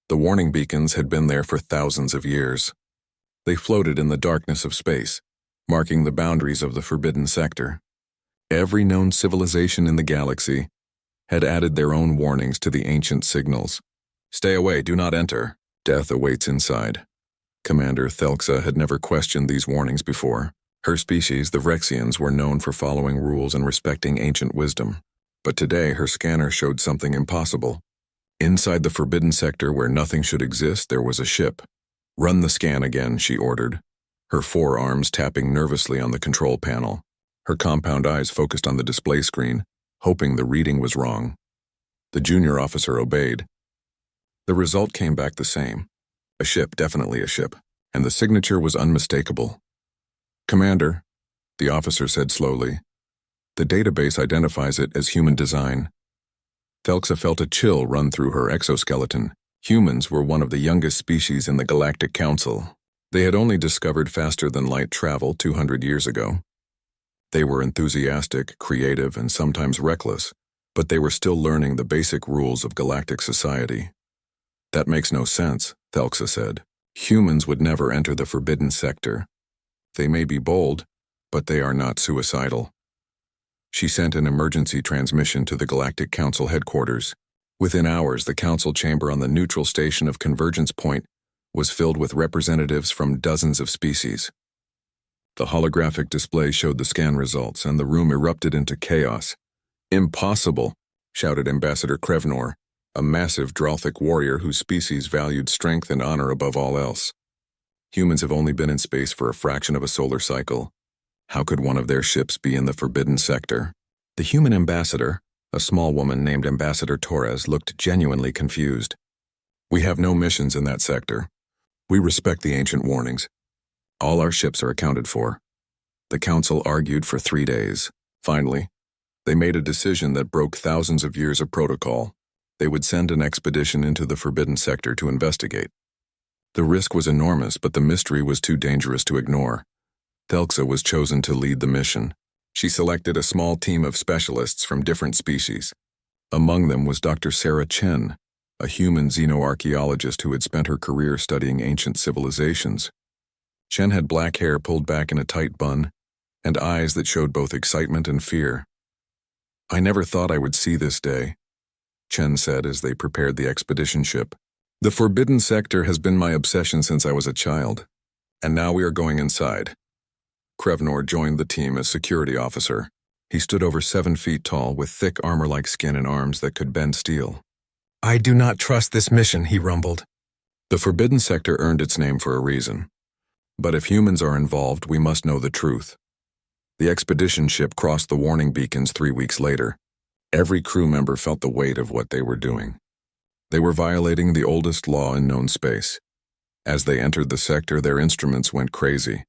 The warning beacons had been there for thousands of years. They floated in the darkness of space, marking the boundaries of the forbidden sector. Every known civilization in the galaxy had added their own warnings to the ancient signals. Stay away, do not enter. Death awaits inside. Commander Thelxa had never questioned these warnings before. Her species, the Vrexians, were known for following rules and respecting ancient wisdom. But today her scanner showed something impossible. Inside the forbidden sector where nothing should exist, there was a ship. Run the scan again, she ordered, her forearms tapping nervously on the control panel. Her compound eyes focused on the display screen, hoping the reading was wrong. The junior officer obeyed. The result came back the same. A ship, definitely a ship, and the signature was unmistakable. Commander, the officer said slowly, the database identifies it as human design. Thelxa felt a chill run through her exoskeleton. Humans were one of the youngest species in the Galactic Council. They had only discovered faster-than-light travel 200 years ago. They were enthusiastic, creative, and sometimes reckless, but they were still learning the basic rules of galactic society. That makes no sense, Thelxa said. Humans would never enter the forbidden sector. They may be bold, but they are not suicidal. She sent an emergency transmission to the Galactic Council headquarters. Within hours, the council chamber on the neutral station of Convergence Point was filled with representatives from dozens of species. The holographic display showed the scan results, and the room erupted into chaos. Impossible, shouted Ambassador Krevnor, a massive Dralthic warrior whose species valued strength and honor above all else. Humans have only been in space for a fraction of a solar cycle. How could one of their ships be in the forbidden sector? The human ambassador, a small woman named Ambassador Torres, looked genuinely confused. We have no missions in that sector. We respect the ancient warnings. All our ships are accounted for. The council argued for 3 days. Finally, they made a decision that broke thousands of years of protocol. They would send an expedition into the forbidden sector to investigate. The risk was enormous, but the mystery was too dangerous to ignore. Thelxa was chosen to lead the mission. She selected a small team of specialists from different species. Among them was Dr. Sarah Chen, a human xenoarchaeologist who had spent her career studying ancient civilizations. Chen had black hair pulled back in a tight bun, and eyes that showed both excitement and fear. I never thought I would see this day, Chen said as they prepared the expedition ship. The forbidden sector has been my obsession since I was a child, and now we are going inside. Krevnor joined the team as security officer. He stood over 7 feet tall with thick armor-like skin and arms that could bend steel. I do not trust this mission, he rumbled. The forbidden sector earned its name for a reason. But if humans are involved, we must know the truth. The expedition ship crossed the warning beacons 3 weeks later. Every crew member felt the weight of what they were doing. They were violating the oldest law in known space. As they entered the sector, their instruments went crazy.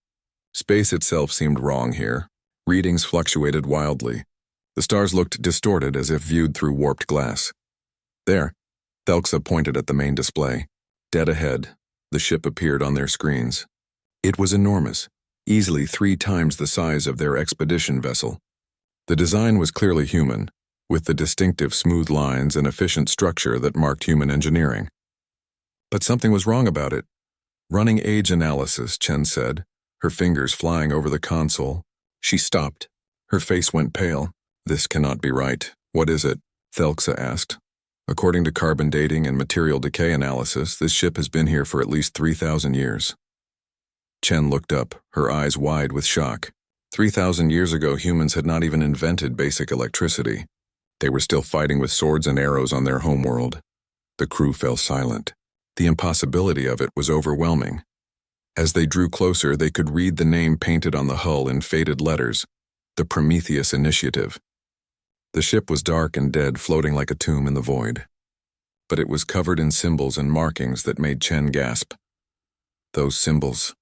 Space itself seemed wrong here. Readings fluctuated wildly. The stars looked distorted as if viewed through warped glass. There, Thelxa pointed at the main display. Dead ahead, the ship appeared on their screens. It was enormous, easily 3 times the size of their expedition vessel. The design was clearly human, with the distinctive smooth lines and efficient structure that marked human engineering. But something was wrong about it. Running age analysis, Chen said, her fingers flying over the console. She stopped. Her face went pale. This cannot be right. What is it? Thelxa asked. According to carbon dating and material decay analysis, this ship has been here for at least 3,000 years. Chen looked up, her eyes wide with shock. 3,000 years ago, humans had not even invented basic electricity. They were still fighting with swords and arrows on their homeworld. The crew fell silent. The impossibility of it was overwhelming. As they drew closer, they could read the name painted on the hull in faded letters, the Prometheus Initiative. The ship was dark and dead, floating like a tomb in the void. But it was covered in symbols and markings that made Chen gasp. Those symbols,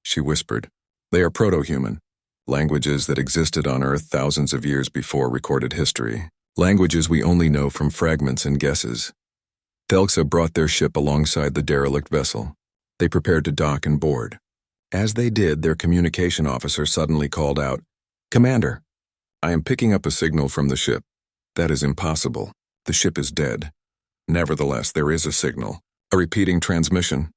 she whispered, they are proto-human, languages that existed on Earth thousands of years before recorded history, languages we only know from fragments and guesses. Thelxa brought their ship alongside the derelict vessel. They prepared to dock and board. As they did, their communication officer suddenly called out, "Commander, I am picking up a signal from the ship. That is impossible. The ship is dead. Nevertheless, there is a signal. A repeating transmission.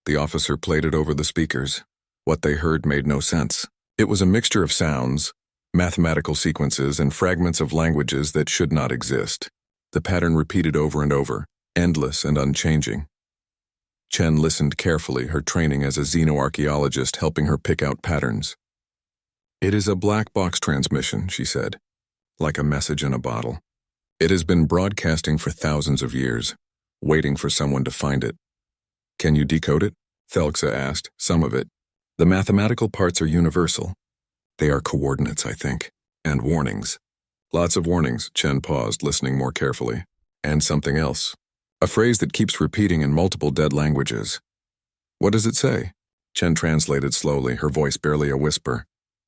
The officer played it over the speakers. What they heard made no sense. It was a mixture of sounds, mathematical sequences, and fragments of languages that should not exist. The pattern repeated over and over, endless and unchanging. Chen listened carefully, her training as a xenoarchaeologist helping her pick out patterns. "It is a black box transmission," she said, like a message in a bottle. "It has been broadcasting for thousands of years, waiting for someone to find it." "Can you decode it?" Thelxa asked. "Some of it. The mathematical parts are universal. They are coordinates, I think. And warnings." "Lots of warnings." Chen paused, listening more carefully. "And something else. A phrase that keeps repeating in multiple dead languages." "What does it say?" Chen translated slowly, her voice barely a whisper.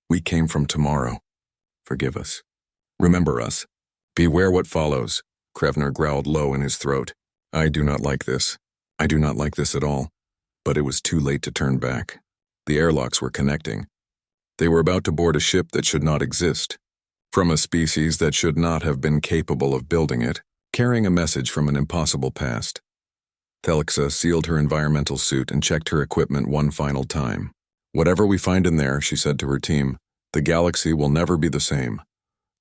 "We came from tomorrow. Forgive us. Remember us. Beware what follows." Krevner growled low in his throat. "I do not like this. I do not like this at all." But it was too late to turn back. The airlocks were connecting. They were about to board a ship that should not exist, from a species that should not have been capable of building it, carrying a message from an impossible past. Thelxa sealed her environmental suit and checked her equipment one final time. "Whatever we find in there," she said to her team, "the galaxy will never be the same."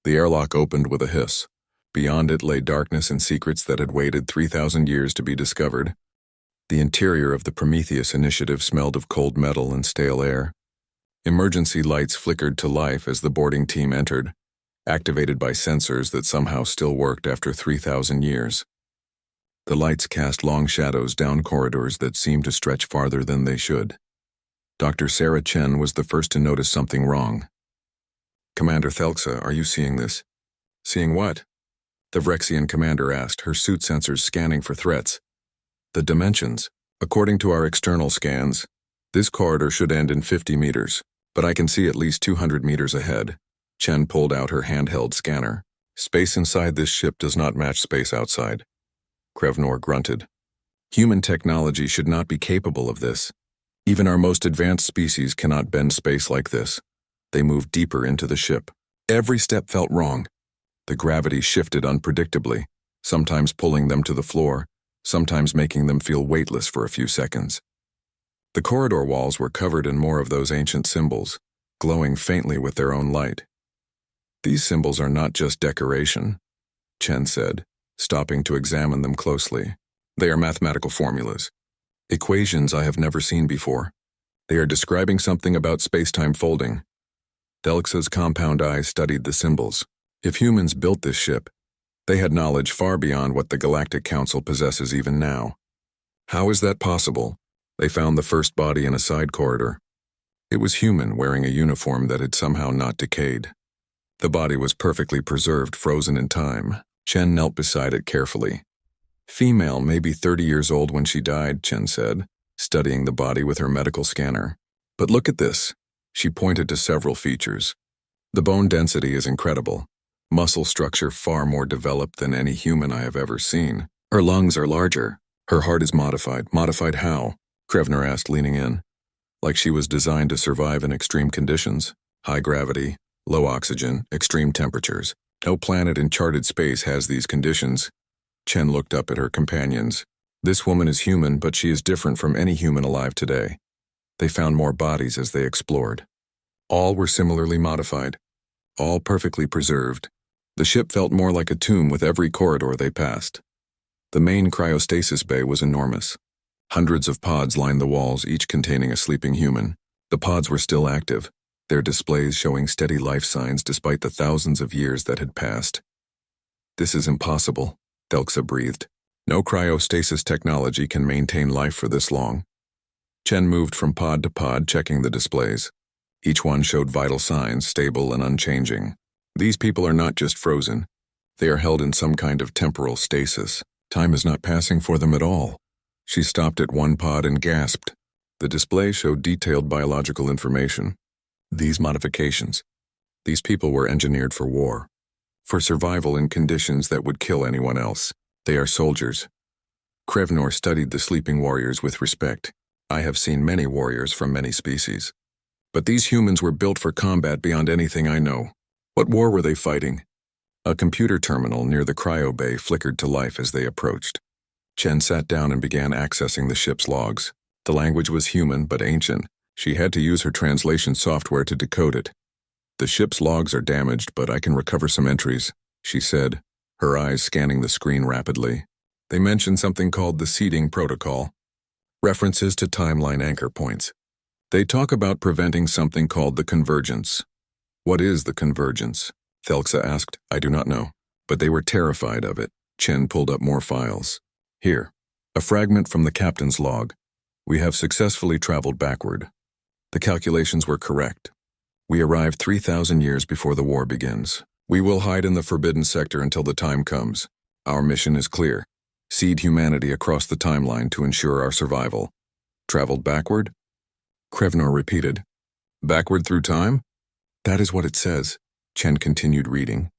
The airlock opened with a hiss. Beyond it lay darkness and secrets that had waited 3,000 years to be discovered. The interior of the Prometheus initiative smelled of cold metal and stale air. Emergency lights flickered to life as the boarding team entered, activated by sensors that somehow still worked after 3,000 years. The lights cast long shadows down corridors that seemed to stretch farther than they should. Dr. Sarah Chen was the first to notice something wrong. "Commander Thelxa, are you seeing this?" "Seeing what?" The Vrexian commander asked, her suit sensors scanning for threats. "The dimensions. According to our external scans, this corridor should end in 50 meters, but I can see at least 200 meters ahead." Chen pulled out her handheld scanner. "Space inside this ship does not match space outside." Krevnor grunted. "Human technology should not be capable of this. Even our most advanced species cannot bend space like this." They moved deeper into the ship. Every step felt wrong. The gravity shifted unpredictably, sometimes pulling them to the floor, sometimes making them feel weightless for a few seconds. The corridor walls were covered in more of those ancient symbols, glowing faintly with their own light. "These symbols are not just decoration," Chen said, stopping to examine them closely. "They are mathematical formulas. Equations I have never seen before. They are describing something about space-time folding." Delxa's compound eyes studied the symbols. If humans built this ship, they had knowledge far beyond what the Galactic Council possesses even now. "How is that possible?" They found the first body in a side corridor. It was human, wearing a uniform that had somehow not decayed. The body was perfectly preserved, frozen in time. Chen knelt beside it carefully. "Female, maybe 30 years old when she died," Chen said, studying the body with her medical scanner. "But look at this." She pointed to several features. "The bone density is incredible. Muscle structure far more developed than any human I have ever seen. Her lungs are larger. Her heart is modified." "Modified how?" Krevner asked, leaning in. "Like she was designed to survive in extreme conditions. High gravity, low oxygen, extreme temperatures. No planet in charted space has these conditions." Chen looked up at her companions. "This woman is human, but she is different from any human alive today." They found more bodies as they explored. All were similarly modified, all perfectly preserved. The ship felt more like a tomb with every corridor they passed. The main cryostasis bay was enormous. Hundreds of pods lined the walls, each containing a sleeping human. The pods were still active, their displays showing steady life signs despite the thousands of years that had passed. "This is impossible," Thelxa breathed. "No cryostasis technology can maintain life for this long." Chen moved from pod to pod, checking the displays. Each one showed vital signs, stable and unchanging. These people are not just frozen. They are held in some kind of temporal stasis. Time is not passing for them at all. She stopped at one pod and gasped. The display showed detailed biological information. These modifications. These people were engineered for war. For survival in conditions that would kill anyone else. They are soldiers. Krevnor studied the sleeping warriors with respect. "I have seen many warriors from many species. But these humans were built for combat beyond anything I know." "What war were they fighting?" A computer terminal near the cryo bay flickered to life as they approached. Chen sat down and began accessing the ship's logs. The language was human but ancient. She had to use her translation software to decode it. "The ship's logs are damaged, but I can recover some entries," she said, her eyes scanning the screen rapidly. They mentioned something called the seeding protocol. References to timeline anchor points. They talk about preventing something called the convergence. "What is the convergence?" Thelxa asked. "I do not know." But they were terrified of it. Chen pulled up more files. "Here, a fragment from the captain's log. We have successfully traveled backward. The calculations were correct. We arrived 3,000 years before the war begins. We will hide in the forbidden sector until the time comes. Our mission is clear. Seed humanity across the timeline to ensure our survival." "Traveled backward?" Krevnor repeated. "Backward through time?" "That is what it says." Chen continued reading.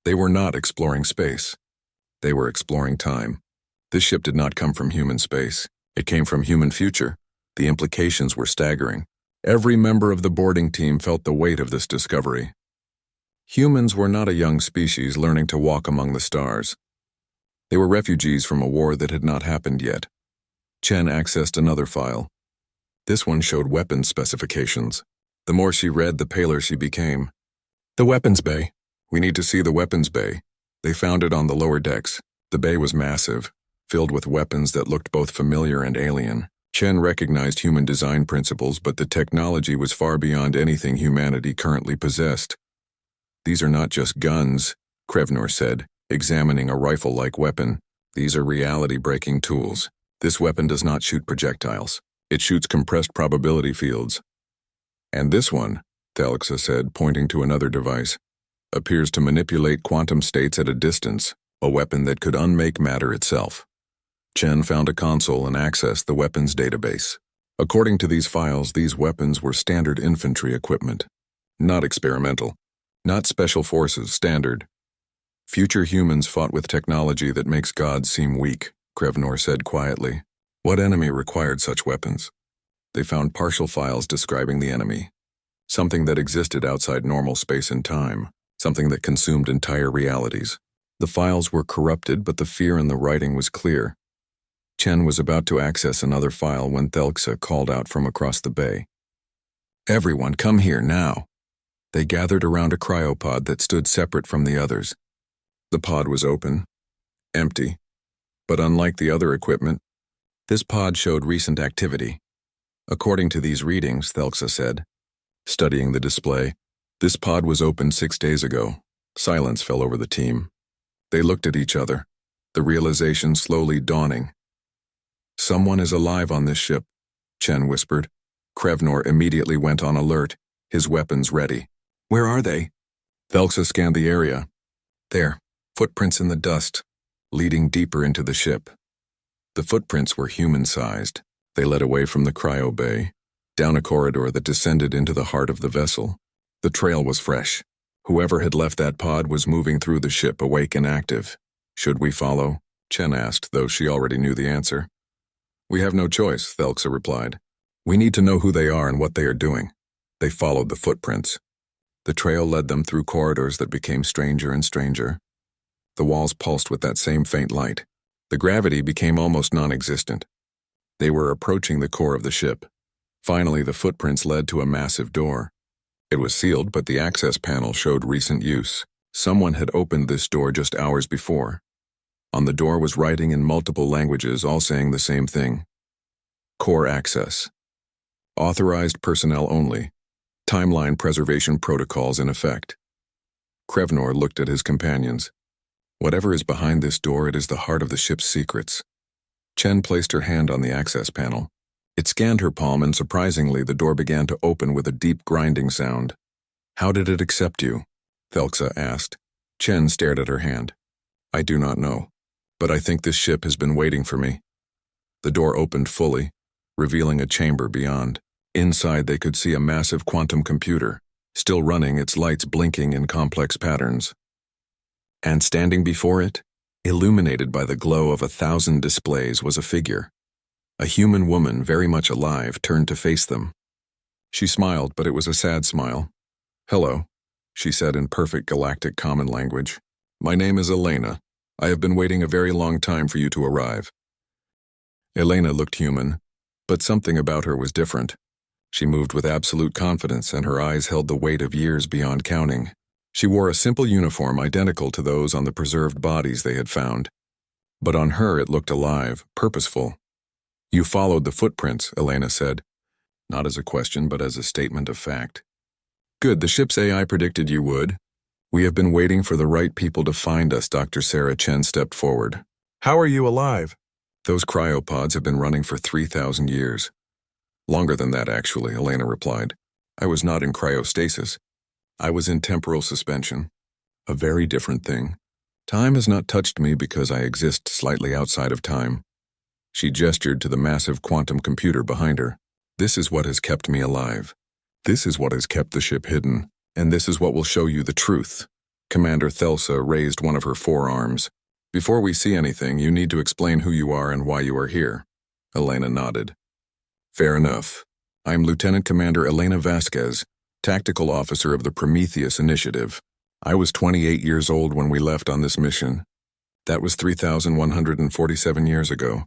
They were not exploring space. They were exploring time. This ship did not come from human space. It came from human future. The implications were staggering. Every member of the boarding team felt the weight of this discovery. Humans were not a young species learning to walk among the stars. They were refugees from a war that had not happened yet. Chen accessed another file. This one showed weapons specifications. The more she read, the paler she became. "The weapons bay. We need to see the weapons bay." They found it on the lower decks. The bay was massive, filled with weapons that looked both familiar and alien. Chen recognized human design principles, but the technology was far beyond anything humanity currently possessed. "These are not just guns," Krevnor said, examining a rifle-like weapon. "These are reality-breaking tools. This weapon does not shoot projectiles. It shoots compressed probability fields." "And this one," Thelxa said, pointing to another device, "appears to manipulate quantum states at a distance, a weapon that could unmake matter itself." Chen found a console and accessed the weapons database. According to these files, these weapons were standard infantry equipment. Not experimental. Not special forces, standard. "Future humans fought with technology that makes gods seem weak," Krevnor said quietly. "What enemy required such weapons?" They found partial files describing the enemy. Something that existed outside normal space and time. Something that consumed entire realities. The files were corrupted, but the fear in the writing was clear. Chen was about to access another file when Thelxa called out from across the bay. "Everyone, come here now." They gathered around a cryopod that stood separate from the others. The pod was open, empty, but unlike the other equipment, this pod showed recent activity. "According to these readings," Thelxa said, studying the display, "this pod was opened 6 days ago." Silence fell over the team. They looked at each other, the realization slowly dawning. "Someone is alive on this ship," Chen whispered. Krevnor immediately went on alert, his weapons ready. "Where are they?" Thelxa scanned the area. There, footprints in the dust, leading deeper into the ship. The footprints were human-sized. They led away from the cryo bay, down a corridor that descended into the heart of the vessel. The trail was fresh. Whoever had left that pod was moving through the ship, awake and active. "Should we follow?" Chen asked, though she already knew the answer. "We have no choice," Thelxa replied. "We need to know who they are and what they are doing." They followed the footprints. The trail led them through corridors that became stranger and stranger. The walls pulsed with that same faint light. The gravity became almost non-existent. They were approaching the core of the ship. Finally, the footprints led to a massive door. It was sealed, but the access panel showed recent use. Someone had opened this door just hours before. On the door was writing in multiple languages, all saying the same thing. "Core access. Authorized personnel only. Timeline preservation protocols in effect." Krevnor looked at his companions. "Whatever is behind this door, it is the heart of the ship's secrets." Chen placed her hand on the access panel. It scanned her palm, and surprisingly, the door began to open with a deep grinding sound. "How did it accept you?" Thelxa asked. Chen stared at her hand. "I do not know, but I think this ship has been waiting for me." The door opened fully, revealing a chamber beyond. Inside, they could see a massive quantum computer, still running, its lights blinking in complex patterns. And standing before it, illuminated by the glow of 1,000 displays, was a figure. A human woman, very much alive, turned to face them. She smiled, but it was a sad smile. "Hello," she said in perfect galactic common language. "My name is Elena. I have been waiting a very long time for you to arrive." Elena looked human, but something about her was different. She moved with absolute confidence, and her eyes held the weight of years beyond counting. She wore a simple uniform identical to those on the preserved bodies they had found. But on her it looked alive, purposeful. "You followed the footprints," Elena said, not as a question but as a statement of fact. "Good, the ship's AI predicted you would. We have been waiting for the right people to find us." Dr. Sarah Chen stepped forward. "How are you alive?" "Those cryopods have been running for 3,000 years. Longer than that, actually," Elena replied. "I was not in cryostasis. I was in temporal suspension. A very different thing. Time has not touched me because I exist slightly outside of time." She gestured to the massive quantum computer behind her. "This is what has kept me alive. This is what has kept the ship hidden, and this is what will show you the truth." Commander Thelsa raised one of her forearms. "Before we see anything, you need to explain who you are and why you are here." Elena nodded. "Fair enough. I am Lieutenant Commander Elena Vasquez, Tactical Officer of the Prometheus Initiative. I was 28 years old when we left on this mission. That was 3,147 years ago."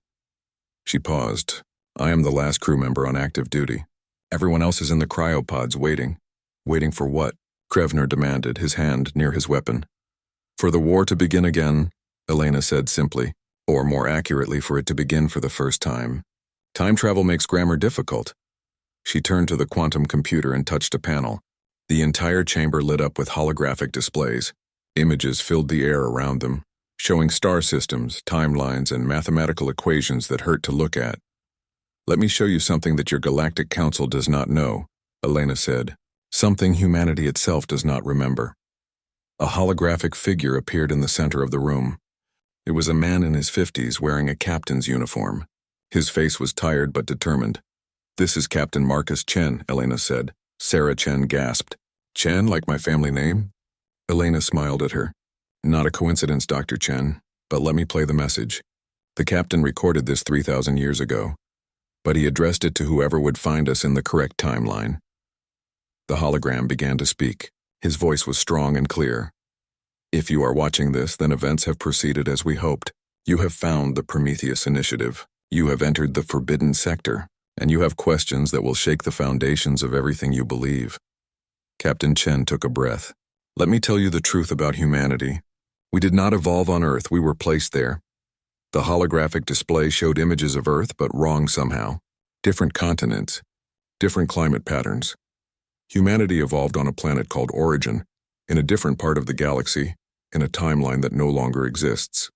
She paused. "I am the last crew member on active duty. Everyone else is in the cryopods waiting." "Waiting for what?" Krevner demanded, his hand near his weapon. "For the war to begin again," Elena said simply, "or more accurately, for it to begin for the first time. Time travel makes grammar difficult." She turned to the quantum computer and touched a panel. The entire chamber lit up with holographic displays. Images filled the air around them, showing star systems, timelines, and mathematical equations that hurt to look at. "Let me show you something that your Galactic Council does not know," Elena said. "Something humanity itself does not remember." A holographic figure appeared in the center of the room. It was a man in his 50s wearing a captain's uniform. His face was tired but determined. "This is Captain Marcus Chen," Elena said. Sarah Chen gasped. "Chen, like my family name?" Elena smiled at her. "Not a coincidence, Dr. Chen, but let me play the message. The captain recorded this 3,000 years ago, but he addressed it to whoever would find us in the correct timeline." The hologram began to speak. His voice was strong and clear. "If you are watching this, then events have proceeded as we hoped. You have found the Prometheus Initiative. You have entered the Forbidden Sector, and you have questions that will shake the foundations of everything you believe." Captain Chen took a breath. "Let me tell you the truth about humanity. We did not evolve on Earth, we were placed there. The holographic display showed images of Earth, but wrong somehow. Different continents, different climate patterns. Humanity evolved on a planet called Origin, in a different part of the galaxy, in a timeline that no longer exists.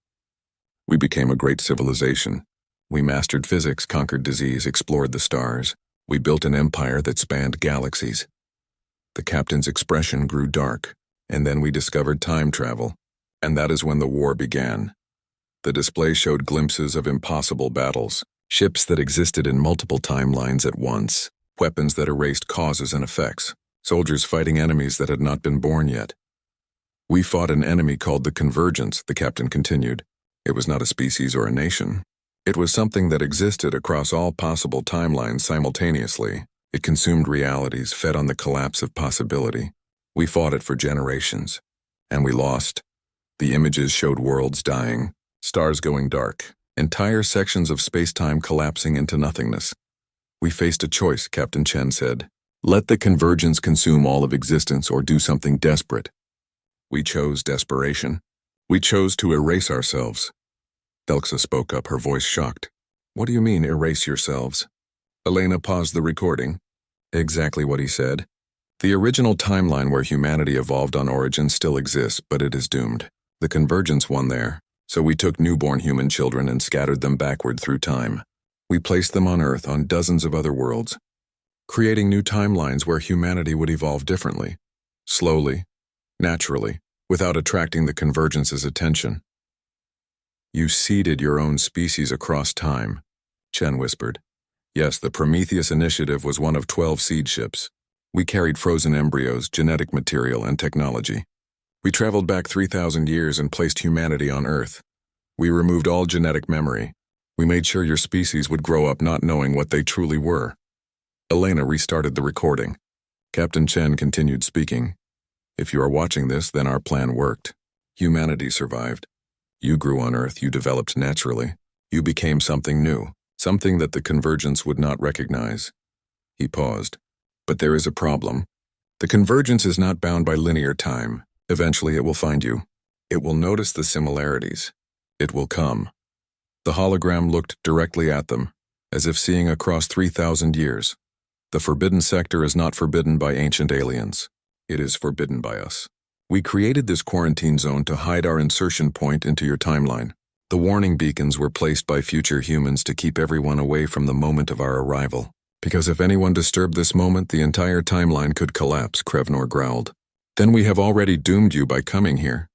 We became a great civilization. We mastered physics, conquered disease, explored the stars. We built an empire that spanned galaxies." The captain's expression grew dark, and then we discovered time travel, and that is when the war began. The display showed glimpses of impossible battles, ships that existed in multiple timelines at once, weapons that erased causes and effects, soldiers fighting enemies that had not been born yet. "We fought an enemy called the Convergence," the captain continued. "It was not a species or a nation. It was something that existed across all possible timelines simultaneously. It consumed realities, fed on the collapse of possibility. We fought it for generations, and we lost. The images showed worlds dying, stars going dark, entire sections of space-time collapsing into nothingness. We faced a choice," Captain Chen said. "Let the Convergence consume all of existence or do something desperate. We chose desperation. We chose to erase ourselves." Thelsa spoke up, her voice shocked. "What do you mean, erase yourselves?" Elena paused the recording. "Exactly what he said. The original timeline where humanity evolved on Origin still exists, but it is doomed. The Convergence won there, so we took newborn human children and scattered them backward through time. We placed them on Earth, on dozens of other worlds, creating new timelines where humanity would evolve differently, slowly, naturally, without attracting the Convergence's attention." "You seeded your own species across time," Chen whispered. "Yes, the Prometheus Initiative was one of 12 seed ships. We carried frozen embryos, genetic material, and technology. We traveled back 3,000 years and placed humanity on Earth. We removed all genetic memory. We made sure your species would grow up not knowing what they truly were." Elena restarted the recording. Captain Chen continued speaking. "If you are watching this, then our plan worked. Humanity survived. You grew on Earth, you developed naturally. You became something new, something that the convergence would not recognize. He paused. But there is a problem. The convergence is not bound by linear time. Eventually it will find you. It will notice the similarities. It will come. The hologram looked directly at them, as if seeing across 3,000 years. The forbidden sector is not forbidden by ancient aliens. It is forbidden by us. We created this quarantine zone to hide our insertion point into your timeline. The warning beacons were placed by future humans to keep everyone away from the moment of our arrival. Because if anyone disturbed this moment, the entire timeline could collapse, Krevnor growled. Then we have already doomed you by coming here.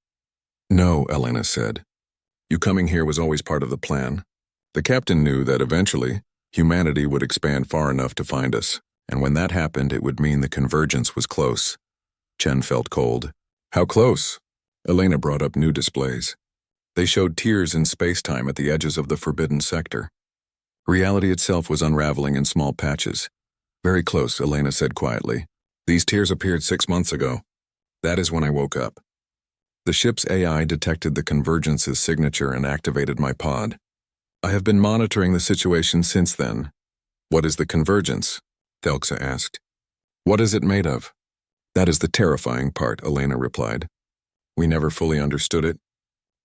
No, Elena said. You coming here was always part of the plan. The captain knew that eventually, humanity would expand far enough to find us, and when that happened, it would mean the convergence was close. Chen felt cold. How close? Elena brought up new displays. They showed tiers in space-time at the edges of the forbidden sector. Reality itself was unraveling in small patches. Very close, Elena said quietly. These tiers appeared 6 months ago. That is when I woke up. The ship's AI detected the convergence's signature and activated my pod. I have been monitoring the situation since then. What is the convergence? Thelxa asked. What is it made of? That is the terrifying part, Elena replied. We never fully understood it.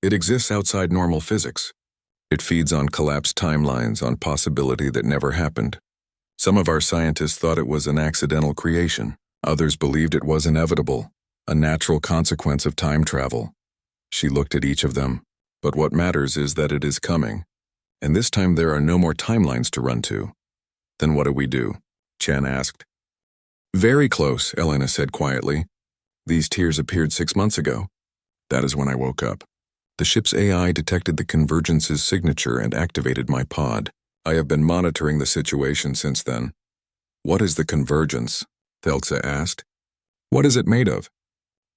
It exists outside normal physics. It feeds on collapsed timelines, on possibility that never happened. Some of our scientists thought it was an accidental creation. Others believed it was inevitable, a natural consequence of time travel. She looked at each of them. But what matters is that it is coming. And this time there are no more timelines to run to. Then what do we do? Chen asked. Very close, Elena said quietly. These tiers appeared 6 months ago. That is when I woke up. The ship's AI detected the convergence's signature and activated my pod. I have been monitoring the situation since then. What is the convergence? Thelxa asked. What is it made of?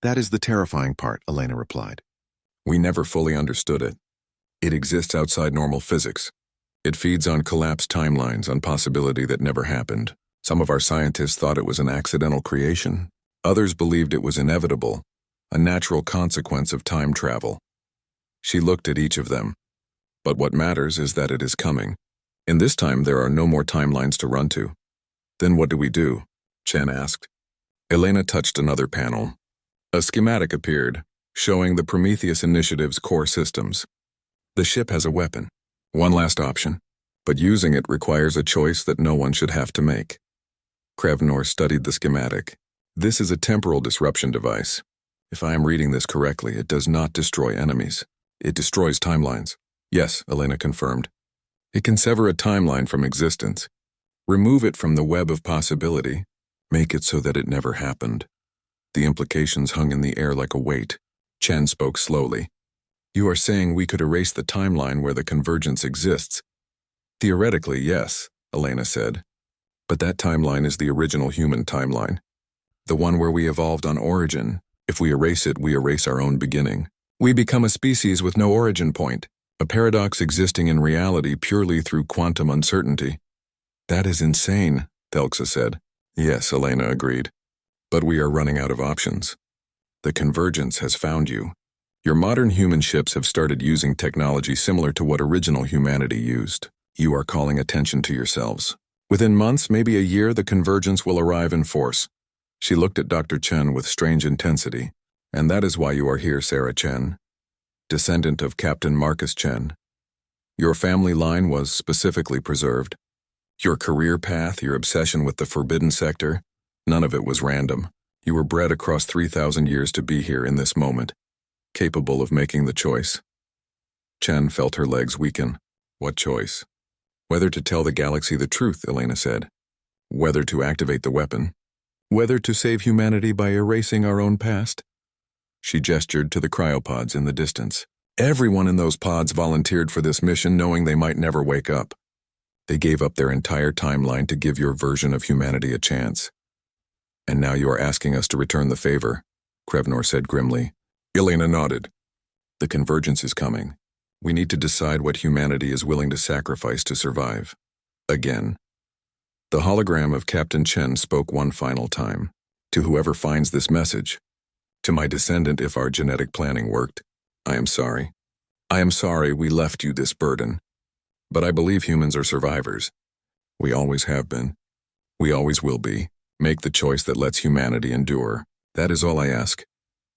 That is the terrifying part, Elena replied. We never fully understood it. It exists outside normal physics. It feeds on collapsed timelines, on possibility that never happened. Some of our scientists thought it was an accidental creation. Others believed it was inevitable, a natural consequence of time travel. She looked at each of them. But what matters is that it is coming. In this time, there are no more timelines to run to. Then what do we do? Chen asked. Elena touched another panel. A schematic appeared, showing the Prometheus Initiative's core systems. The ship has a weapon. One last option. But using it requires a choice that no one should have to make. Krevnor studied the schematic. This is a temporal disruption device. If I am reading this correctly, it does not destroy enemies. It destroys timelines. Yes, Elena confirmed. It can sever a timeline from existence. Remove it from the web of possibility. Make it so that it never happened. The implications hung in the air like a weight. Chen spoke slowly. You are saying we could erase the timeline where the convergence exists? Theoretically, yes, Elena said. But that timeline is the original human timeline. The one where we evolved on origin. If we erase it, we erase our own beginning. We become a species with no origin point, a paradox existing in reality purely through quantum uncertainty. That is insane, Thelxa said. Yes, Elena agreed. But we are running out of options. The convergence has found you. Your modern human ships have started using technology similar to what original humanity used. You are calling attention to yourselves. Within months, maybe a year, the convergence will arrive in force. She looked at Dr. Chen with strange intensity. And that is why you are here, Sarah Chen, descendant of Captain Marcus Chen. Your family line was specifically preserved. Your career path, your obsession with the forbidden sector, none of it was random. You were bred across 3,000 years to be here in this moment, capable of making the choice. Chen felt her legs weaken. What choice? Whether to tell the galaxy the truth, Elena said. Whether to activate the weapon. Whether to save humanity by erasing our own past. She gestured to the cryopods in the distance. Everyone in those pods volunteered for this mission knowing they might never wake up. They gave up their entire timeline to give your version of humanity a chance. And now you are asking us to return the favor, Krevnor said grimly. Elena nodded. The convergence is coming. We need to decide what humanity is willing to sacrifice to survive. Again. The hologram of Captain Chen spoke one final time. To whoever finds this message. To my descendant, if our genetic planning worked, I am sorry. I am sorry we left you this burden. But I believe humans are survivors. We always have been. We always will be. Make the choice that lets humanity endure. That is all I ask."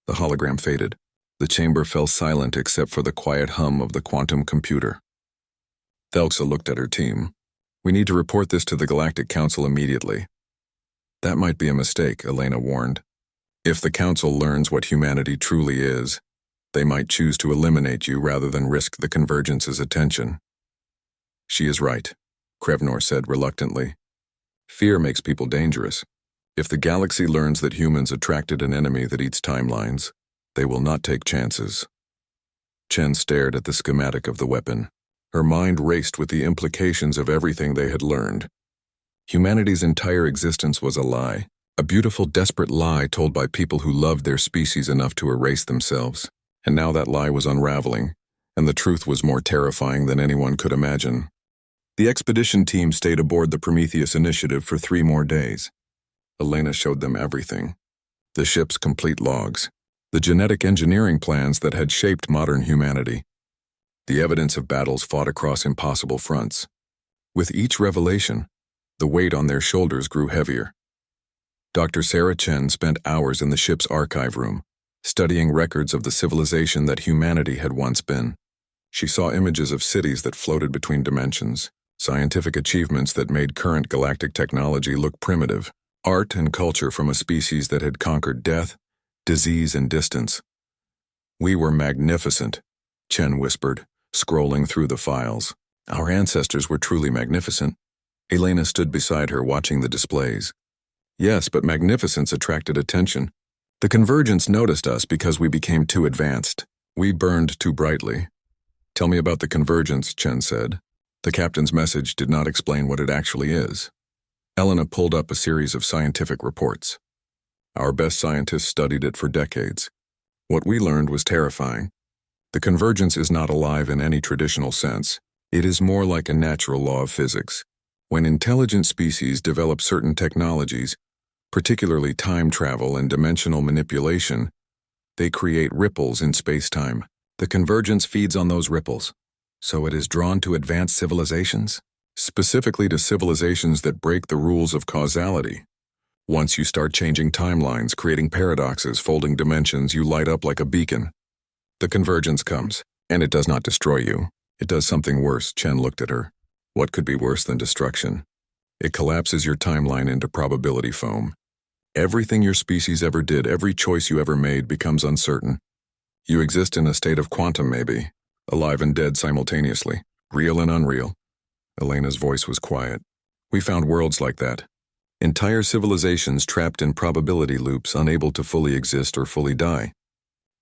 The hologram faded. The chamber fell silent except for the quiet hum of the quantum computer. Thelxa looked at her team. "We need to report this to the Galactic Council immediately." "That might be a mistake," Elena warned. "If the Council learns what humanity truly is, they might choose to eliminate you rather than risk the Convergence's attention." "She is right," Krevnor said reluctantly. "Fear makes people dangerous. If the galaxy learns that humans attracted an enemy that eats timelines, they will not take chances." Chen stared at the schematic of the weapon. Her mind raced with the implications of everything they had learned. Humanity's entire existence was a lie, a beautiful, desperate lie told by people who loved their species enough to erase themselves. And now that lie was unraveling, and the truth was more terrifying than anyone could imagine. The expedition team stayed aboard the Prometheus Initiative for 3 more days. Elena showed them everything. The ship's complete logs, the genetic engineering plans that had shaped modern humanity, the evidence of battles fought across impossible fronts. With each revelation, the weight on their shoulders grew heavier. Dr. Sarah Chen spent hours in the ship's archive room, studying records of the civilization that humanity had once been. She saw images of cities that floated between dimensions, scientific achievements that made current galactic technology look primitive, art and culture from a species that had conquered death, disease, and distance. "We were magnificent," Chen whispered, scrolling through the files. "Our ancestors were truly magnificent." Elena stood beside her, watching the displays. "Yes, but magnificence attracted attention. The Convergence noticed us because we became too advanced. We burned too brightly." "Tell me about the Convergence," Chen said. The captain's message did not explain what it actually is. Elena pulled up a series of scientific reports. "Our best scientists studied it for decades. What we learned was terrifying. The Convergence is not alive in any traditional sense. It is more like a natural law of physics. When intelligent species develop certain technologies, particularly time travel and dimensional manipulation, they create ripples in space-time. The Convergence feeds on those ripples. So it is drawn to advanced civilizations? Specifically to civilizations that break the rules of causality. Once you start changing timelines, creating paradoxes, folding dimensions, you light up like a beacon. The Convergence comes, and it does not destroy you. It does something worse." Chen looked at her. "What could be worse than destruction? It collapses your timeline into probability foam. Everything your species ever did, every choice you ever made becomes uncertain. You exist in a state of quantum maybe, alive and dead simultaneously, real and unreal." Elena's voice was quiet. "We found worlds like that. Entire civilizations trapped in probability loops, unable to fully exist or fully die.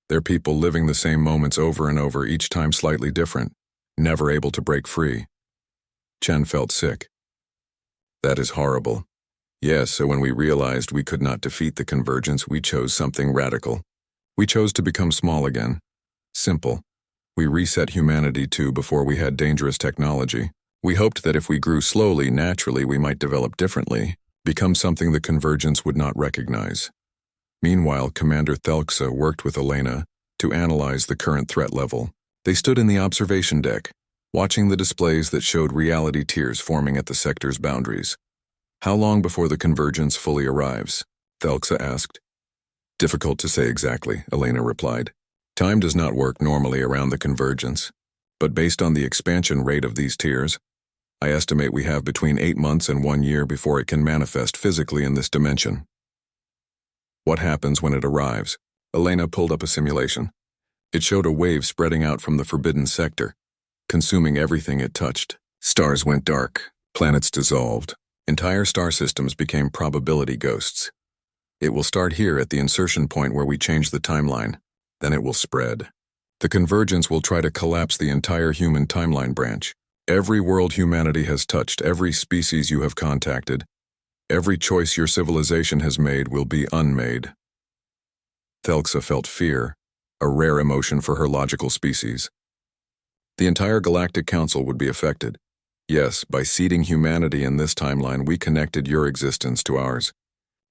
They're people living the same moments over and over, each time slightly different, never able to break free." Chen felt sick. "That is horrible. Yes, so when we realized we could not defeat the Convergence, we chose something radical. We chose to become small again. Simple. We reset humanity too before we had dangerous technology. We hoped that if we grew slowly, naturally, we might develop differently, become something the Convergence would not recognize." Meanwhile, Commander Thelxa worked with Elena to analyze the current threat level. They stood in the observation deck, watching the displays that showed reality tiers forming at the sector's boundaries. "How long before the Convergence fully arrives?" Thelxa asked. "Difficult to say exactly," Elena replied. "Time does not work normally around the Convergence, but based on the expansion rate of these tiers, I estimate we have between 8 months and 1 year before it can manifest physically in this dimension." "What happens when it arrives?" Elena pulled up a simulation. It showed a wave spreading out from the forbidden sector, consuming everything it touched. Stars went dark, planets dissolved, entire star systems became probability ghosts. "It will start here at the insertion point where we change the timeline. Then it will spread. The Convergence will try to collapse the entire human timeline branch. Every world humanity has touched, every species you have contacted, every choice your civilization has made will be unmade." Thelxa felt fear, a rare emotion for her logical species. "The entire Galactic Council would be affected. Yes, by seeding humanity in this timeline, we connected your existence to ours.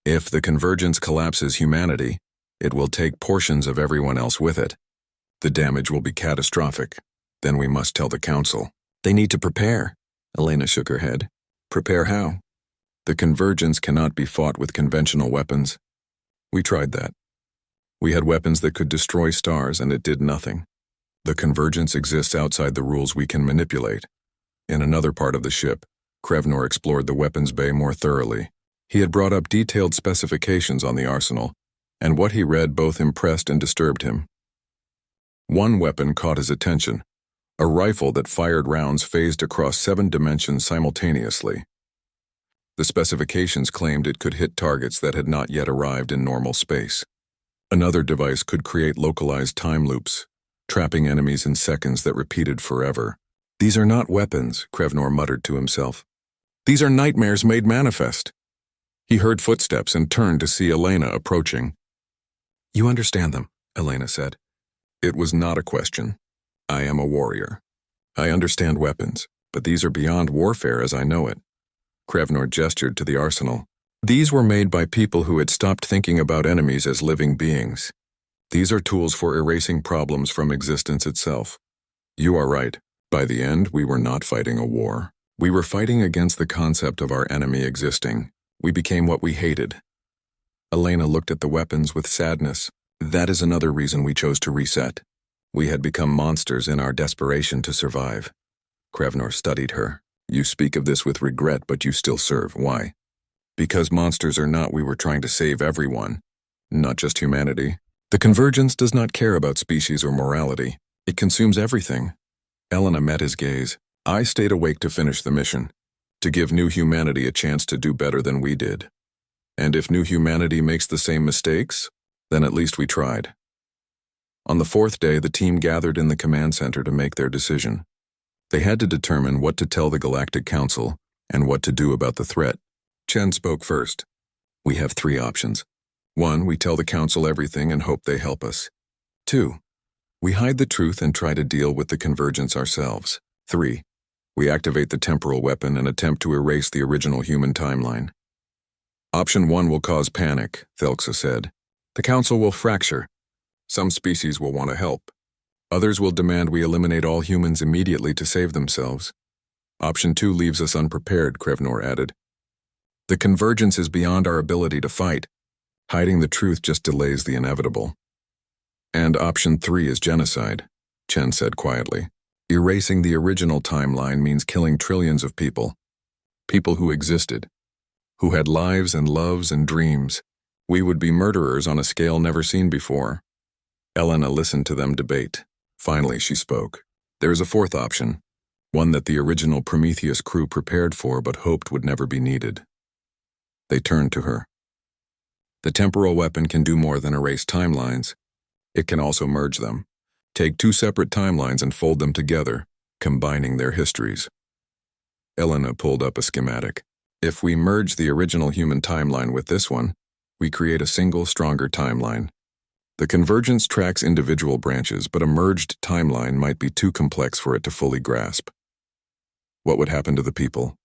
If the Convergence collapses humanity, it will take portions of everyone else with it. The damage will be catastrophic. Then we must tell the Council." They need to prepare. Elena shook her head. Prepare how? The convergence cannot be fought with conventional weapons. We tried that. We had weapons that could destroy stars, and it did nothing. The convergence exists outside the rules we can manipulate. In another part of the ship, Krevnor explored the weapons bay more thoroughly. He had brought up detailed specifications on the arsenal, and what he read both impressed and disturbed him. One weapon caught his attention, a rifle that fired rounds phased across 7 dimensions simultaneously. The specifications claimed it could hit targets that had not yet arrived in normal space. Another device could create localized time loops, trapping enemies in seconds that repeated forever. These are not weapons, Krevnor muttered to himself. These are nightmares made manifest. He heard footsteps and turned to see Elena approaching. You understand them, Elena said. It was not a question. I am a warrior. I understand weapons, but these are beyond warfare as I know it. Krevnor gestured to the arsenal. These were made by people who had stopped thinking about enemies as living beings. These are tools for erasing problems from existence itself. You are right. By the end, we were not fighting a war. We were fighting against the concept of our enemy existing. We became what we hated. Elena looked at the weapons with sadness. That is another reason we chose to reset. We had become monsters in our desperation to survive. Krevnor studied her. You speak of this with regret, but you still serve. Why? Because monsters or not, we were trying to save everyone, not just humanity. The convergence does not care about species or morality. It consumes everything. Elena met his gaze. I stayed awake to finish the mission, to give new humanity a chance to do better than we did. And if new humanity makes the same mistakes, then at least we tried. On the 4th day, the team gathered in the command center to make their decision. They had to determine what to tell the Galactic Council and what to do about the threat. Chen spoke first. We have 3 options. 1, we tell the Council everything and hope they help us. 2, we hide the truth and try to deal with the convergence ourselves. 3, we activate the temporal weapon and attempt to erase the original human timeline. Option 1 will cause panic, Thelxa said. The Council will fracture. Some species will want to help. Others will demand we eliminate all humans immediately to save themselves. Option 2 leaves us unprepared, Krevnor added. The convergence is beyond our ability to fight. Hiding the truth just delays the inevitable. And option 3 is genocide, Chen said quietly. Erasing the original timeline means killing trillions of people. People who existed, who had lives and loves and dreams. We would be murderers on a scale never seen before. Elena listened to them debate. Finally, she spoke. There is a 4th option, one that the original Prometheus crew prepared for but hoped would never be needed. They turned to her. The temporal weapon can do more than erase timelines. It can also merge them. Take 2 separate timelines and fold them together, combining their histories. Elena pulled up a schematic. If we merge the original human timeline with this one, we create a single, stronger timeline. The convergence tracks individual branches, but a merged timeline might be too complex for it to fully grasp. What would happen to the people?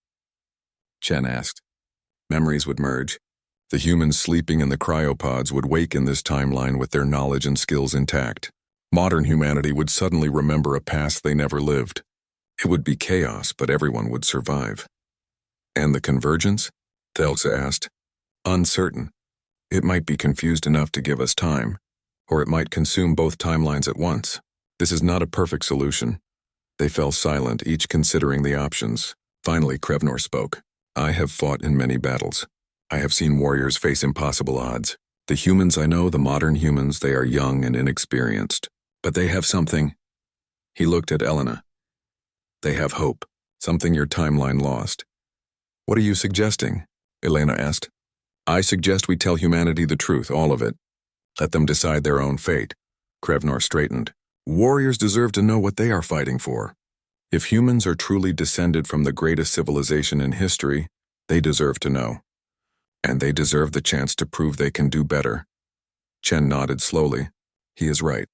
Chen asked. Memories would merge. The humans sleeping in the cryopods would wake in this timeline with their knowledge and skills intact. Modern humanity would suddenly remember a past they never lived. It would be chaos, but everyone would survive. And the convergence? Thelxa asked. Uncertain. It might be confused enough to give us time, or it might consume both timelines at once. This is not a perfect solution. They fell silent, each considering the options. Finally, Krevnor spoke. I have fought in many battles. I have seen warriors face impossible odds. The humans I know, the modern humans, they are young and inexperienced. But they have something. He looked at Elena. They have hope, something your timeline lost. What are you suggesting? Elena asked. I suggest we tell humanity the truth, all of it. Let them decide their own fate. Krevnor straightened. Warriors deserve to know what they are fighting for. If humans are truly descended from the greatest civilization in history, they deserve to know. And they deserve the chance to prove they can do better. Chen nodded slowly. He is right.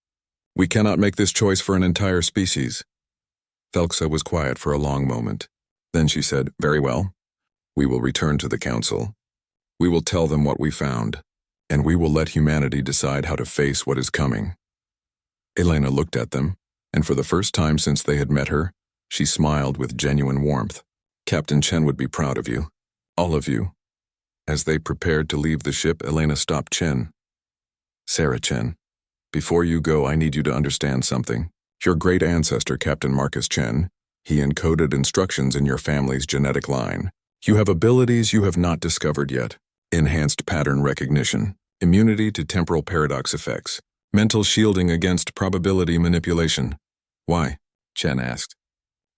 We cannot make this choice for an entire species. Thelxa was quiet for a long moment. Then she said, Very well. We will return to the council. We will tell them what we found, and we will let humanity decide how to face what is coming. Elena looked at them, and for the first time since they had met her, She smiled with genuine warmth. Captain Chen would be proud of you. All of you. As they prepared to leave the ship, Elena stopped Chen. Sarah Chen, before you go, I need you to understand something. Your great ancestor, Captain Marcus Chen, he encoded instructions in your family's genetic line. You have abilities you have not discovered yet. Enhanced pattern recognition, immunity to temporal paradox effects, mental shielding against probability manipulation. Why? Chen asked.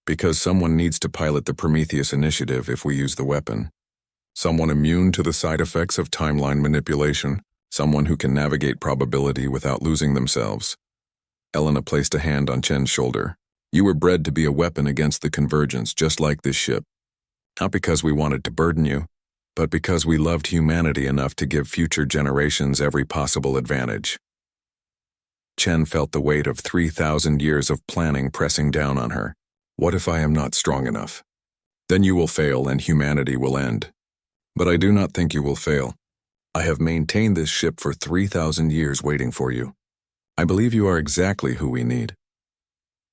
Because someone needs to pilot the Prometheus initiative if we use the weapon. Someone immune to the side effects of timeline manipulation. Someone who can navigate probability without losing themselves. Elena placed a hand on Chen's shoulder. You were bred to be a weapon against the convergence, just like this ship. Not because we wanted to burden you, but because we loved humanity enough to give future generations every possible advantage. Chen felt the weight of 3,000 years of planning pressing down on her. What if I am not strong enough? Then you will fail and humanity will end. But I do not think you will fail. I have maintained this ship for 3,000 years waiting for you. I believe you are exactly who we need.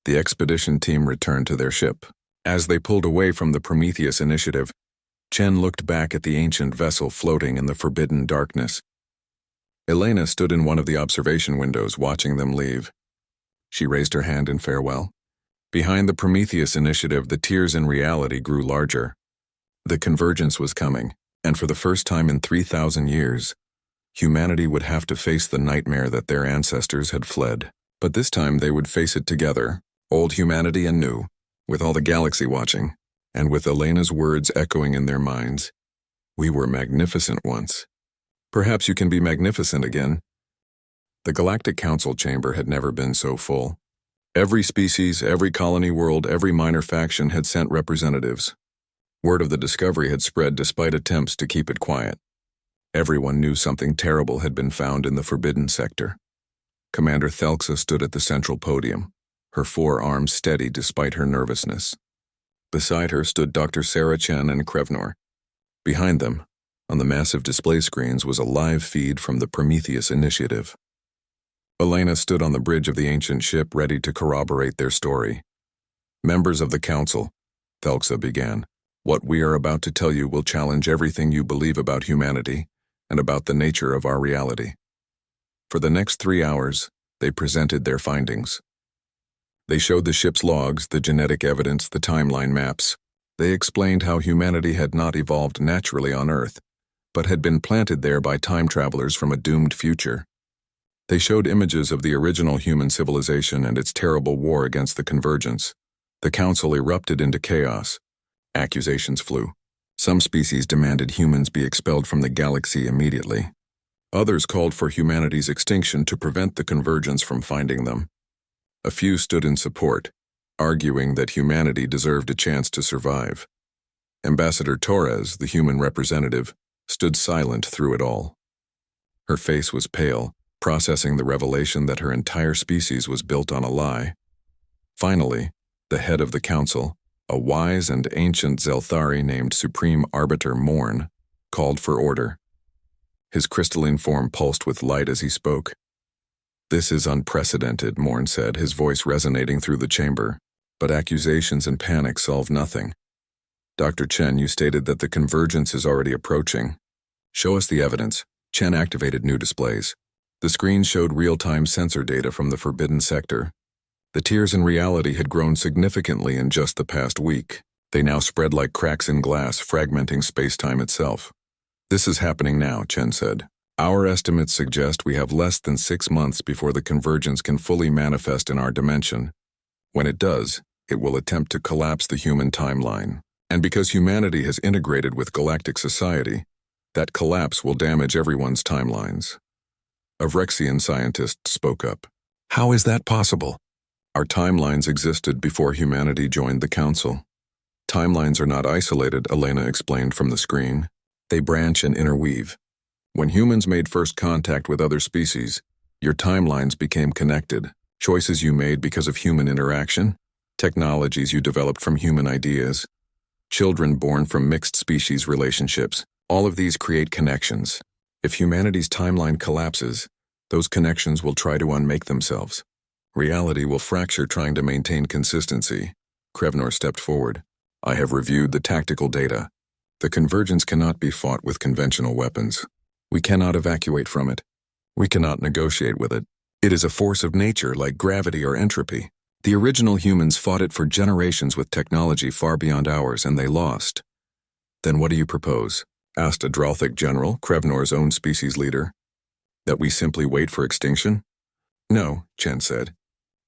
The expedition team returned to their ship. As they pulled away from the Prometheus initiative, Chen looked back at the ancient vessel floating in the forbidden darkness. Elena stood in one of the observation windows watching them leave. She raised her hand in farewell. Behind the Prometheus initiative, the tears in reality grew larger. The convergence was coming. And for the first time in 3,000 years, humanity would have to face the nightmare that their ancestors had fled. But this time they would face it together, old humanity and new, with all the galaxy watching, and with Elena's words echoing in their minds. We were magnificent once. Perhaps you can be magnificent again. The Galactic Council chamber had never been so full. Every species, every colony world, every minor faction had sent representatives. Word of the discovery had spread despite attempts to keep it quiet. Everyone knew something terrible had been found in the forbidden sector. Commander Thelxa stood at the central podium, her forearms steady despite her nervousness. Beside her stood Dr. Sarah Chen and Krevnor. Behind them, on the massive display screens, was a live feed from the Prometheus initiative. Elena stood on the bridge of the ancient ship ready to corroborate their story. Members of the council, Thelxa began. What we are about to tell you will challenge everything you believe about humanity and about the nature of our reality. For the next 3 hours, they presented their findings. They showed the ship's logs, the genetic evidence, the timeline maps. They explained how humanity had not evolved naturally on Earth, but had been planted there by time travelers from a doomed future. They showed images of the original human civilization and its terrible war against the convergence. The council erupted into chaos. Accusations flew. Some species demanded humans be expelled from the galaxy immediately. Others called for humanity's extinction to prevent the convergence from finding them. A few stood in support, arguing that humanity deserved a chance to survive. Ambassador Torres, the human representative, stood silent through it all. Her face was pale, processing the revelation that her entire species was built on a lie. Finally, the head of the council, a wise and ancient Zelthari named Supreme Arbiter Morn, called for order. His crystalline form pulsed with light as he spoke. This is unprecedented, Morn said, his voice resonating through the chamber. But accusations and panic solve nothing. Dr. Chen, you stated that the convergence is already approaching. Show us the evidence. Chen activated new displays. The screen showed real-time sensor data from the forbidden sector. The tears in reality had grown significantly in just the past week. They now spread like cracks in glass, fragmenting space-time itself. This is happening now, Chen said. Our estimates suggest we have less than 6 months before the convergence can fully manifest in our dimension. When it does, it will attempt to collapse the human timeline. And because humanity has integrated with galactic society, that collapse will damage everyone's timelines. A Vrexian scientist spoke up. How is that possible? Our timelines existed before humanity joined the council. Timelines are not isolated, Elena explained from the screen. They branch and interweave. When humans made first contact with other species, your timelines became connected. Choices you made because of human interaction, technologies you developed from human ideas, children born from mixed species relationships, all of these create connections. If humanity's timeline collapses, those connections will try to unmake themselves. Reality will fracture trying to maintain consistency. Krevnor stepped forward. I have reviewed the tactical data. The convergence cannot be fought with conventional weapons. We cannot evacuate from it. We cannot negotiate with it. It is a force of nature like gravity or entropy. The original humans fought it for generations with technology far beyond ours, and they lost. Then what do you propose? Asked a Dralthic general, Krevnor's own species leader. That we simply wait for extinction? No, Chen said.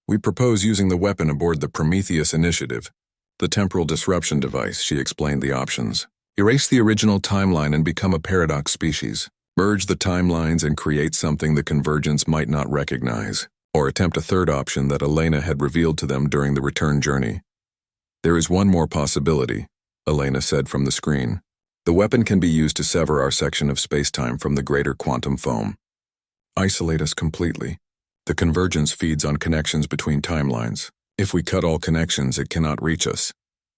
We propose using the weapon aboard the Prometheus initiative. The temporal disruption device, she explained the options. Erase the original timeline and become a paradox species. Merge the timelines and create something the convergence might not recognize. Or attempt a third option that Elena had revealed to them during the return journey. There is one more possibility, Elena said from the screen. The weapon can be used to sever our section of space-time from the greater quantum foam. Isolate us completely. The convergence feeds on connections between timelines. If we cut all connections, it cannot reach us.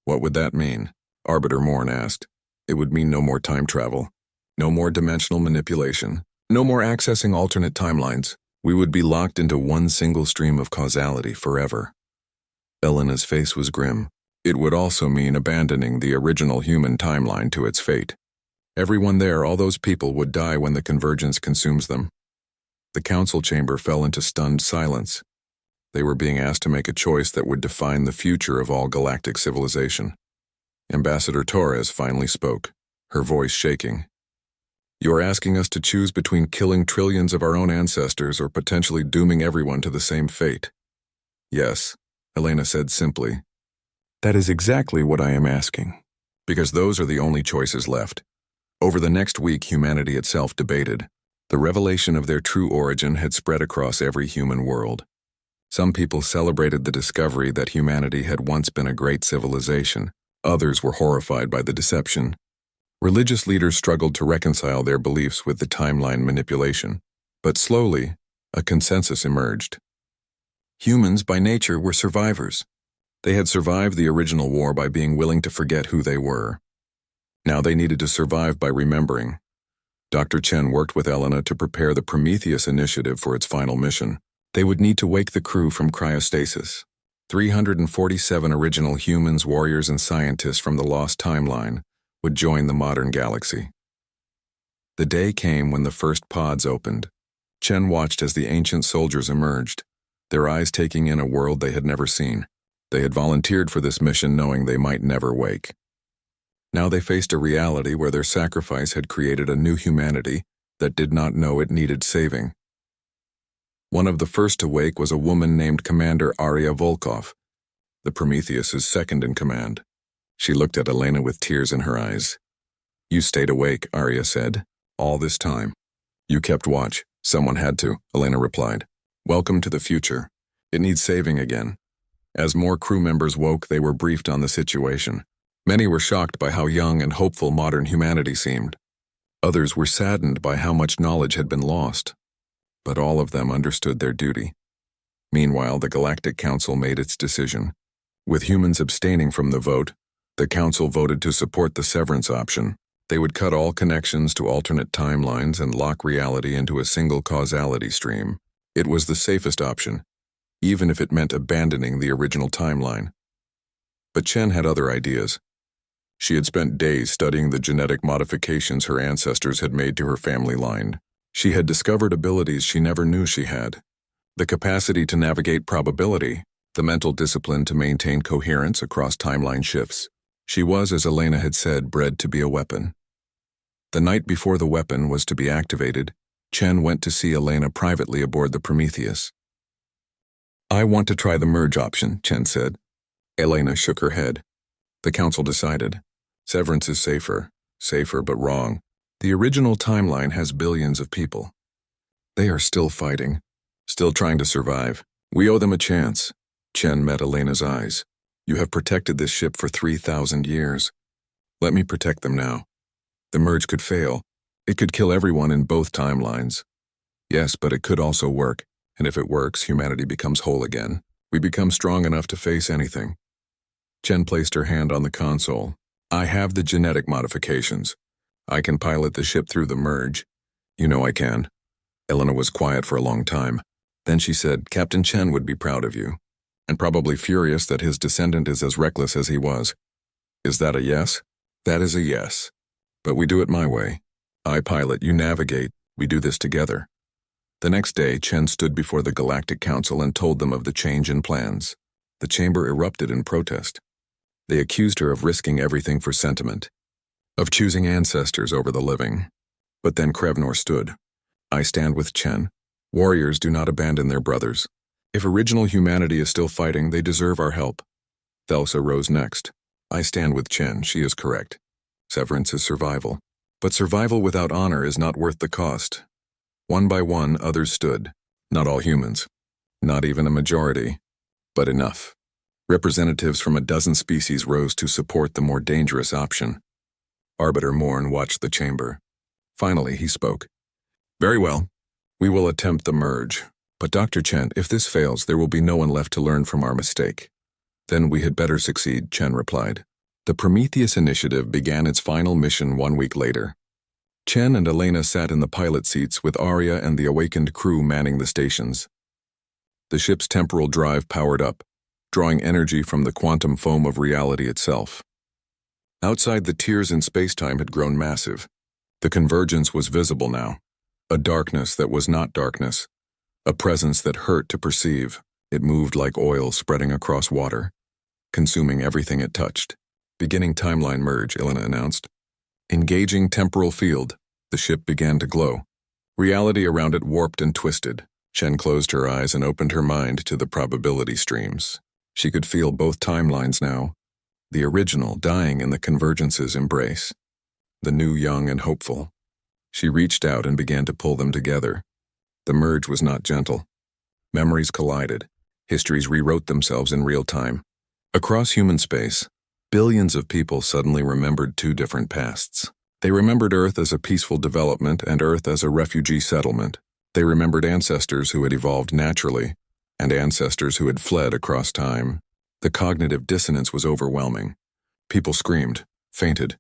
What would that mean? Arbiter Morn asked. It would mean no more time travel, no more dimensional manipulation, no more accessing alternate timelines. We would be locked into one single stream of causality forever. Elena's face was grim. It would also mean abandoning the original human timeline to its fate. Everyone there, all those people, would die when the convergence consumes them. The council chamber fell into stunned silence. They were being asked to make a choice that would define the future of all galactic civilization. Ambassador Torres finally spoke, her voice shaking. You are asking us to choose between killing trillions of our own ancestors or potentially dooming everyone to the same fate. Yes, Elena said simply. That is exactly what I am asking. Because those are the only choices left. Over the next week, humanity itself debated. The revelation of their true origin had spread across every human world. Some people celebrated the discovery that humanity had once been a great civilization. Others were horrified by the deception. Religious leaders struggled to reconcile their beliefs with the timeline manipulation, but slowly, a consensus emerged. Humans, by nature, were survivors. They had survived the original war by being willing to forget who they were. Now they needed to survive by remembering. Dr. Chen worked with Elena to prepare the Prometheus initiative for its final mission. They would need to wake the crew from cryostasis. 347 original humans, warriors, and scientists from the lost timeline would join the modern galaxy. The day came when the first pods opened. Chen watched as the ancient soldiers emerged, their eyes taking in a world they had never seen. They had volunteered for this mission knowing they might never wake. Now they faced a reality where their sacrifice had created a new humanity that did not know it needed saving. One of the first to wake was a woman named Commander Arya Volkov, the Prometheus's second in command. She looked at Elena with tears in her eyes. You stayed awake, Arya said, all this time. You kept watch. Someone had to, Elena replied. Welcome to the future. It needs saving again. As more crew members woke, they were briefed on the situation. Many were shocked by how young and hopeful modern humanity seemed. Others were saddened by how much knowledge had been lost. But all of them understood their duty. Meanwhile, the Galactic Council made its decision. With humans abstaining from the vote, the Council voted to support the severance option. They would cut all connections to alternate timelines and lock reality into a single causality stream. It was the safest option, even if it meant abandoning the original timeline. But Chen had other ideas. She had spent days studying the genetic modifications her ancestors had made to her family line. She had discovered abilities she never knew she had. The capacity to navigate probability, the mental discipline to maintain coherence across timeline shifts. She was, as Elena had said, bred to be a weapon. The night before the weapon was to be activated, Chen went to see Elena privately aboard the Prometheus. I want to try the merge option, Chen said. Elena shook her head. The council decided. Severance is safer but wrong. The original timeline has billions of people. They are still fighting, still trying to survive. We owe them a chance. Chen met Elena's eyes. You have protected this ship for 3,000 years. Let me protect them now. The merge could fail. It could kill everyone in both timelines. Yes, but it could also work. And if it works, humanity becomes whole again. We become strong enough to face anything. Chen placed her hand on the console. I have the genetic modifications. I can pilot the ship through the merge. You know I can. Elena was quiet for a long time. Then she said, Captain Chen would be proud of you. and probably furious that his descendant is as reckless as he was. Is that a yes? That is a yes. But we do it my way. I pilot, you navigate, we do this together. The next day, Chen stood before the Galactic Council and told them of the change in plans. The chamber erupted in protest. They accused her of risking everything for sentiment, of choosing ancestors over the living. But then Krevnor stood. I stand with Chen. Warriors do not abandon their brothers. If original humanity is still fighting, they deserve our help. Thelsa rose next. I stand with Chen, she is correct. Severance is survival. But survival without honor is not worth the cost. One by one, others stood. Not all humans. Not even a majority. But enough. Representatives from a dozen species rose to support the more dangerous option. Arbiter Morn watched the chamber. Finally, he spoke. Very well. We will attempt the merge. But Dr. Chen, if this fails, there will be no one left to learn from our mistake. Then we had better succeed, Chen replied. The Prometheus Initiative began its final mission 1 week later. Chen and Elena sat in the pilot seats with Arya and the awakened crew manning the stations. The ship's temporal drive powered up, drawing energy from the quantum foam of reality itself. Outside, the tiers in spacetime had grown massive. The convergence was visible now. A darkness that was not darkness. A presence that hurt to perceive. It moved like oil spreading across water, consuming everything it touched. Beginning timeline merge, Elena announced. Engaging temporal field, the ship began to glow. Reality around it warped and twisted. Chen closed her eyes and opened her mind to the probability streams. She could feel both timelines now. The original dying in the convergence's embrace. The new young and hopeful. She reached out and began to pull them together. The merge was not gentle. Memories collided. Histories rewrote themselves in real time. Across human space, billions of people suddenly remembered two different pasts. They remembered Earth as a peaceful development and Earth as a refugee settlement. They remembered ancestors who had evolved naturally and ancestors who had fled across time. The cognitive dissonance was overwhelming. People screamed, fainted.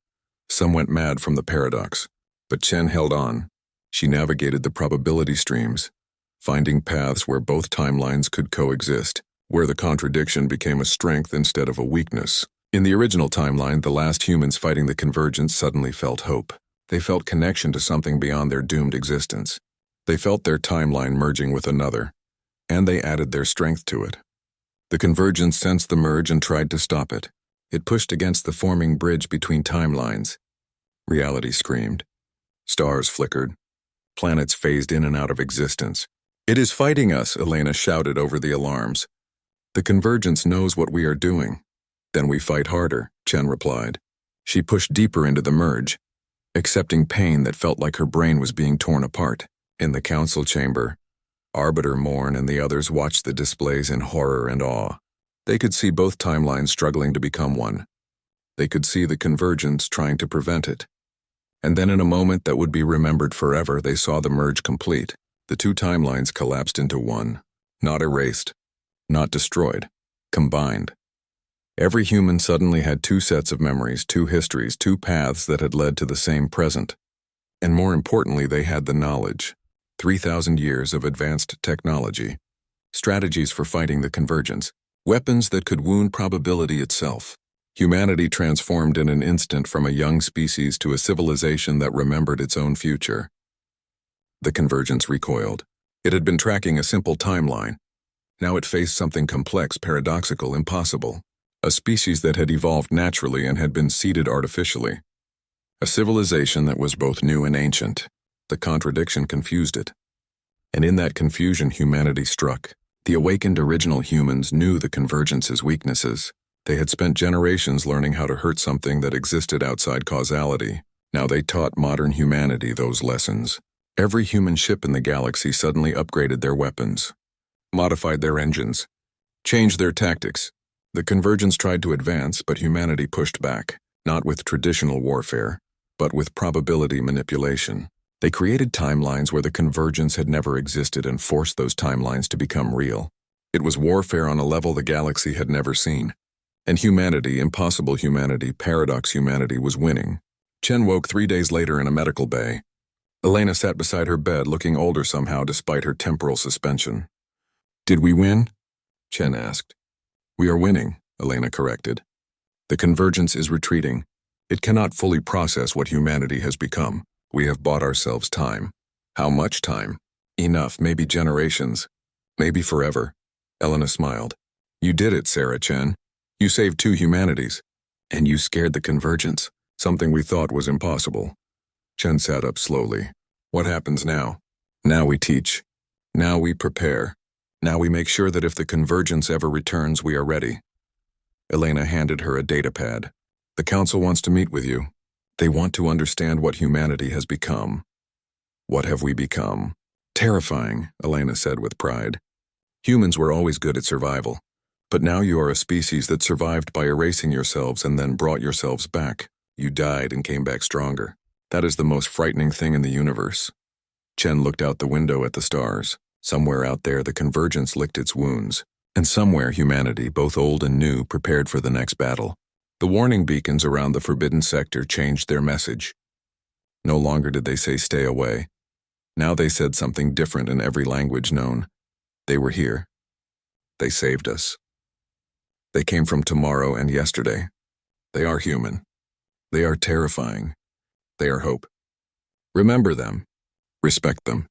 Some went mad from the paradox. But Chen held on. She navigated the probability streams, finding paths where both timelines could coexist, where the contradiction became a strength instead of a weakness. In the original timeline, the last humans fighting the convergence suddenly felt hope. They felt connection to something beyond their doomed existence. They felt their timeline merging with another, and they added their strength to it. The convergence sensed the merge and tried to stop it. It pushed against the forming bridge between timelines. Reality screamed. Stars flickered. Planets phased in and out of existence. It is fighting us, Elena shouted over the alarms. The convergence knows what we are doing. Then we fight harder, Chen replied. She pushed deeper into the merge, accepting pain that felt like her brain was being torn apart. In the council chamber, Arbiter Morn and the others watched the displays in horror and awe. They could see both timelines struggling to become one. They could see the convergence trying to prevent it. And then in a moment that would be remembered forever, they saw the merge complete. The two timelines collapsed into one, not erased, not destroyed, combined. Every human suddenly had two sets of memories, two histories, two paths that had led to the same present. And more importantly, they had the knowledge. 3,000 years of advanced technology. Strategies for fighting the convergence. Weapons that could wound probability itself. Humanity transformed in an instant from a young species to a civilization that remembered its own future. The convergence recoiled. It had been tracking a simple timeline. Now it faced something complex, paradoxical, impossible. A species that had evolved naturally and had been seeded artificially. A civilization that was both new and ancient. The contradiction confused it. And in that confusion, humanity struck. The awakened original humans knew the convergence's weaknesses. They had spent generations learning how to hurt something that existed outside causality. Now they taught modern humanity those lessons. Every human ship in the galaxy suddenly upgraded their weapons, modified their engines, changed their tactics. The convergence tried to advance, but humanity pushed back, not with traditional warfare, but with probability manipulation. They created timelines where the convergence had never existed and forced those timelines to become real. It was warfare on a level the galaxy had never seen. And humanity, impossible humanity, paradox humanity, was winning. Chen woke 3 days later in a medical bay. Elena sat beside her bed, looking older somehow despite her temporal suspension. Did we win? Chen asked. We are winning, Elena corrected. The convergence is retreating. It cannot fully process what humanity has become. We have bought ourselves time. How much time? Enough, maybe generations. Maybe forever. Elena smiled. You did it, Sarah Chen. You saved 2 humanities. And you scared the convergence, something we thought was impossible. Chen sat up slowly. What happens now? Now we teach. Now we prepare. Now we make sure that if the convergence ever returns, we are ready. Elena handed her a datapad. The council wants to meet with you. They want to understand what humanity has become. What have we become? Terrifying, Elena said with pride. Humans were always good at survival. But now you are a species that survived by erasing yourselves and then brought yourselves back. You died and came back stronger. That is the most frightening thing in the universe. Chen looked out the window at the stars. Somewhere out there the convergence licked its wounds. And somewhere humanity, both old and new, prepared for the next battle. The warning beacons around the forbidden sector changed their message. No longer did they say stay away. Now they said something different in every language known. They were here. They saved us. They came from tomorrow and yesterday. They are human. They are terrifying. They are hope. Remember them, respect them,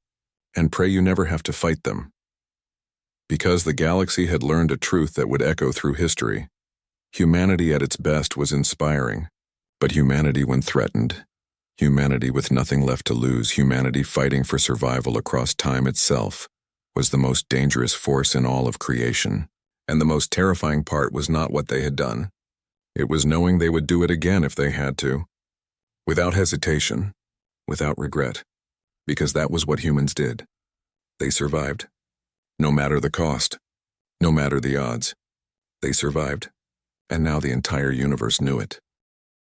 and pray you never have to fight them. Because the galaxy had learned a truth that would echo through history. Humanity at its best was inspiring, but humanity when threatened, humanity with nothing left to lose, humanity fighting for survival across time itself, was the most dangerous force in all of creation. And the most terrifying part was not what they had done. It was knowing they would do it again if they had to. Without hesitation, without regret, because that was what humans did. They survived. No matter the cost, no matter the odds. They survived, and now the entire universe knew it.